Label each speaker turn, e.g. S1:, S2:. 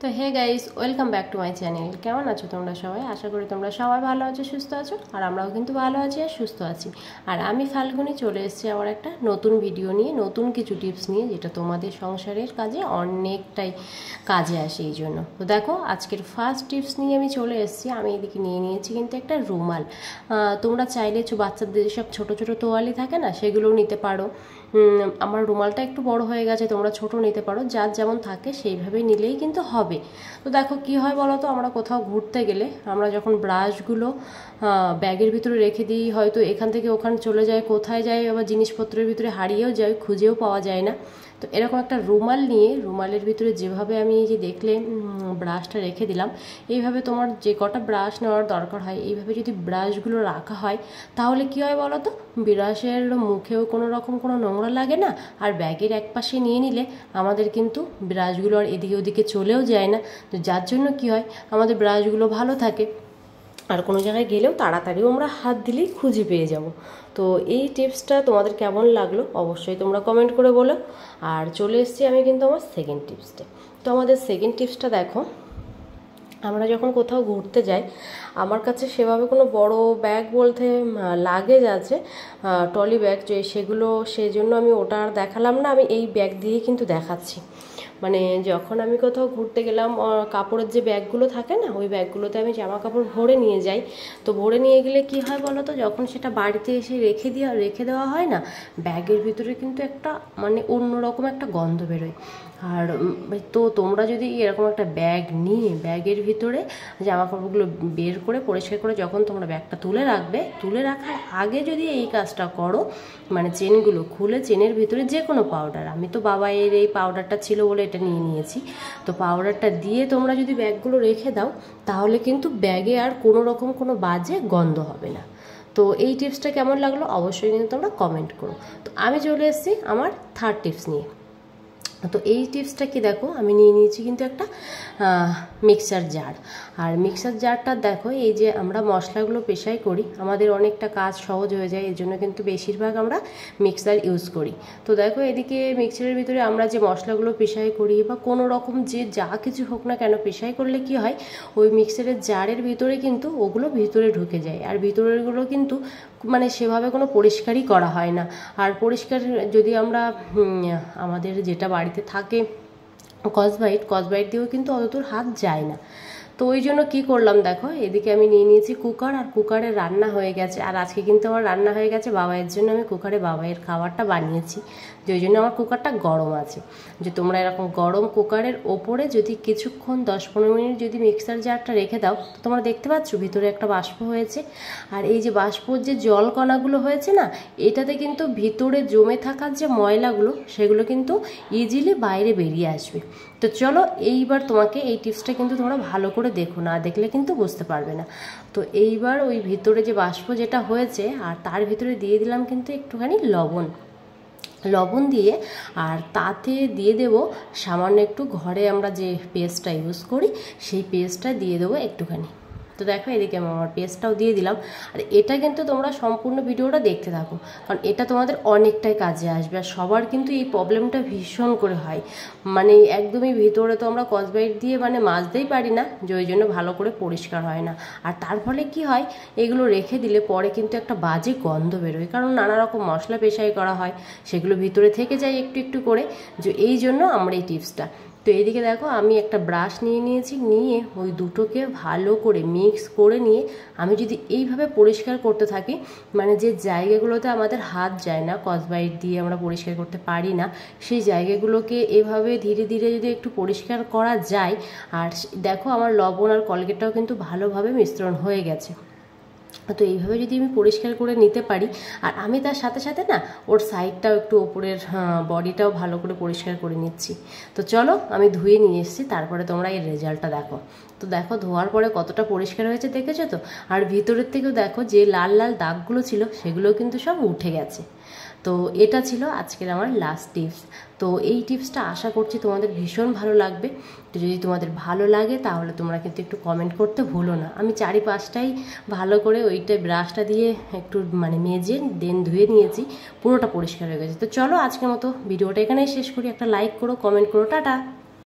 S1: তো hey guys, welcome back to my channel. কেমন আছো তোমরা সবাই? আশা করি তোমরা সবাই ভালো আছো, সুস্থ আছো। আর আমরাও কিন্তু ভালো আছি আর সুস্থ আছি। আর আমি ফাল্গুনি চলে এসেছি আবার একটা নতুন ভিডিও নিয়ে, নতুন কিছু টিপস নিয়ে, যেটা তোমাদের সংসারের কাজে অনেকটাই কাজে আসে। এই জন্য তো দেখো, আজকের ফার্স্ট টিপস নিয়ে আমি চলে এসেছি। আমি এদিকে নিয়ে নিয়েছি কিন্তু একটা রুমাল। তোমরা চাইলে বাচ্চাদের যেসব ছোটো ছোটো তোয়ালি থাকে না, সেগুলোও নিতে পারো। আমার রুমালটা একটু বড় হয়ে গেছে, তোমরা ছোট নিতে পারো, যার যেমন থাকে সেইভাবে নিলেই কিন্তু হবে। তো দেখো কি হয় বলো তো, আমরা কোথাও ঘুরতে গেলে আমরা যখন ব্রাশগুলো ব্যাগের ভিতরে রেখে দিই, হয়তো এখান থেকে ওখানে চলে যায়, কোথায় যায়, আবার জিনিসপত্রের ভিতরে হারিয়েও যায়, খুঁজেও পাওয়া যায় না। তো এরকম একটা রুমাল নিয়ে, রুমালের ভিতরে যেভাবে আমি এই যে দেখলে ব্রাশটা রেখে দিলাম, এইভাবে তোমার যে কটা ব্রাশ নেওয়ার দরকার হয়, এইভাবে যদি ব্রাশগুলো রাখা হয়, তাহলে কি হয় বলো তো, ব্রাশের মুখেও কোনো রকম কোনো নোংরা লাগে না। আর ব্যাগের এক পাশে নিয়ে নিলে আমাদের কিন্তু ব্রাশগুলো আর এদিকে ওদিকে চলেও যায় না। তো যার জন্য কি হয়, আমাদের ব্রাশগুলো ভালো থাকে, আর কোনো জায়গায় গেলেও তাড়াতাড়িও আমরা হাত দিলেই খুঁজে পেয়ে যাব। তো এই টিপসটা তোমাদের কেমন লাগলো অবশ্যই তোমরা কমেন্ট করে বলো। আর চলে এসেছি আমি কিন্তু আমার সেকেন্ড টিপসটা। তো আমাদের সেকেন্ড টিপসটা দেখো, আমরা যখন কোথাও ঘুরতে যাই, আমার কাছে সেভাবে কোনো বড় ব্যাগ বলতে লাগেজ আছে, ট্রলি ব্যাগ, যে সেগুলো, সেজন্য আমি ওটা আর দেখালাম না, আমি এই ব্যাগ দিয়েই কিন্তু দেখাচ্ছি। মানে যখন আমি কোথাও ঘুরতে গেলাম, কাপড়ের যে ব্যাগগুলো থাকে না, ওই ব্যাগগুলোতে আমি জামা কাপড় ভরে নিয়ে যাই। তো ভরে নিয়ে গেলে কি হয় বলো তো, যখন সেটা বাড়িতে এসে রেখে দেওয়া হয় না, ব্যাগের ভিতরে কিন্তু একটা মানে অন্যরকম একটা গন্ধ বেরোয়। আর তো তোমরা যদি এরকম একটা ব্যাগ নিয়ে ব্যাগের ভিতরে জামা কাপড়গুলো বের করে পরিষ্কার করে যখন তোমরা ব্যাগটা তুলে রাখবে, তুলে রাখার আগে যদি এই কাজটা করো, মানে চেনগুলো খুলে চেনের ভিতরে যে কোনো পাউডার, আমি তো বাবাইয়ের এই পাউডারটা ছিল বলে এটা নিয়ে নিয়েছি, তো পাউডারটা দিয়ে তোমরা যদি ব্যাগগুলো রেখে দাও, তাহলে কিন্তু ব্যাগে আর কোনো রকম কোনো বাজে গন্ধ হবে না। তো এই টিপসটা কেমন লাগলো অবশ্যই কিন্তু তোমরা কমেন্ট করো। তো আমি চলে এসেছি আমার থার্ড টিপস নিয়ে। তো এই টিপসটা কি দেখো, আমি নিয়ে নিয়েছি কিন্তু একটা মিক্সার জার। আর মিক্সার জারটা দেখো, এই যে আমরা মশলাগুলো পেশাই করি, আমাদের অনেকটা কাজ সহজ হয়ে যায়, এর জন্য কিন্তু বেশিরভাগ আমরা মিক্সার ইউজ করি। তো দেখো, এদিকে মিক্সারের ভিতরে আমরা যে মশলাগুলো পেশাই করি, বা কোনো রকম যে যা কিছু হোক না কেন, পেশাই করলে কি হয়, ওই মিক্সারের জারের ভিতরে কিন্তু ওগুলো ভিতরে ঢুকে যায়, আর ভিতরেরগুলো কিন্তু মানে সেভাবে কোনো পরিষ্কারই করা হয় না। আর পরিষ্কার যদি আমরা আমাদের যেটা বাড়িতে থাকে কসবাইট দিয়েও কিন্তু অতদূর হাত যায় না। তো ওই জন্য কী করলাম দেখো, এদিকে আমি নিয়ে নিয়েছি কুকার, আর কুকারে রান্না হয়ে গেছে। আর আজকে কিন্তু আমার রান্না হয়ে গেছে বাবাইয়ের জন্য, আমি কুকারে বাবাইয়ের খাবারটা বানিয়েছি, যে ওই জন্য আমার কুকারটা গরম আছে। যে তোমরা এরকম গরম কুকারের ওপরে যদি কিছুক্ষণ 10-15 মিনিট যদি মিক্সার জারটা রেখে দাও, তো তোমরা দেখতে পাচ্ছ ভিতরে একটা বাষ্প হয়েছে। আর এই যে বাষ্পর যে জল কণাগুলো হয়েছে না, এটাতে কিন্তু ভিতরে জমে থাকার যে ময়লাগুলো, সেগুলো কিন্তু ইজিলি বাইরে বেরিয়ে আসবে। তো চলো, এইবার তোমাকে এই টিপসটা কিন্তু তোমরা ভালো করে দেখো, না দেখলে কিন্তু বুঝতে পারবে না। তো এইবার ওই ভিতরে যে বাষ্প যেটা হয়েছে, আর তার ভিতরে দিয়ে দিলাম কিন্তু একটুখানি লবণ দিয়ে, আর তাতে দিয়ে দেব সামান্য একটু ঘরে আমরা যে পেস্টটা ইউজ করি, সেই পেস্টটা দিয়ে দেবো একটুখানি। তো দেখো, এদিকে আমি আমার পেস্টটাও দিয়ে দিলাম। আর এটা কিন্তু তোমরা সম্পূর্ণ ভিডিওটা দেখতে থাকো, কারণ এটা তোমাদের অনেকটাই কাজে আসবে। আর সবার কিন্তু এই প্রবলেমটা ভীষণ করে হয়, মানে একদমই ভিতরে তো আমরা কসবাইট দিয়ে মানে মাজতেই পারি না, যে ওই জন্য ভালো করে পরিষ্কার হয় না। আর তার ফলে কি হয়, এগুলো রেখে দিলে পরে কিন্তু একটা বাজে গন্ধ বেরোয়, কারণ নানা রকম মশলা পেশাই করা হয়, সেগুলো ভিতরে থেকে যায় একটু একটু করে। যে এই জন্য আমরা এই টিপসটা। তো এদিকে দেখো, আমি একটা ব্রাশ নিয়ে নিয়েছি, নিয়ে ওই দুটোকে ভালো করে মিক্স করে নিয়ে আমি যদি এইভাবে পরিষ্কার করতে থাকি, মানে যে জায়গাগুলোতে আমাদের হাত যায় না, কসবাইট দিয়ে আমরা পরিষ্কার করতে পারি না, সেই জায়গাগুলোকে এভাবে ধীরে ধীরে যদি একটু পরিষ্কার করা যায়। আর দেখো, আমার লবণ আর কলগেটটাও কিন্তু ভালোভাবে মিশ্রণ হয়ে গেছে। তো এইভাবে যদি আমি পরিষ্কার করে নিতে পারি, আর আমি তার সাথে সাথে না ওর সাইডটাও একটু ওপরের বডিটাও ভালো করে পরিষ্কার করে নিচ্ছি। তো চলো, আমি ধুয়ে নিয়ে এসেছি, তারপরে তোমরা এই রেজাল্টটা দেখো। তো দেখো, ধোয়ার পরে কতটা পরিষ্কার হয়েছে দেখেছো তো। আর ভিতরের থেকেও দেখো, যে লাল লাল দাগগুলো ছিল সেগুলোও কিন্তু সব উঠে গেছে। তো এটা ছিল আজকের আমার লাস্ট টিপস। তো এই টিপসটা আশা করছি তোমাদের ভীষণ ভালো লাগবে। তো যদি তোমাদের ভালো লাগে, তাহলে তোমরা কিন্তু একটু কমেন্ট করতে ভুলো না। আমি চারিপাশটাই ভালো করে ওইটা ব্রাশটা দিয়ে একটু মানে মেজে দেন ধুয়ে নিয়েছি, পুরোটা পরিষ্কার হয়ে গেছে। তো চলো, আজকের মতো ভিডিওটা এখানেই শেষ করি। একটা লাইক করো, কমেন্ট করো, টাটা।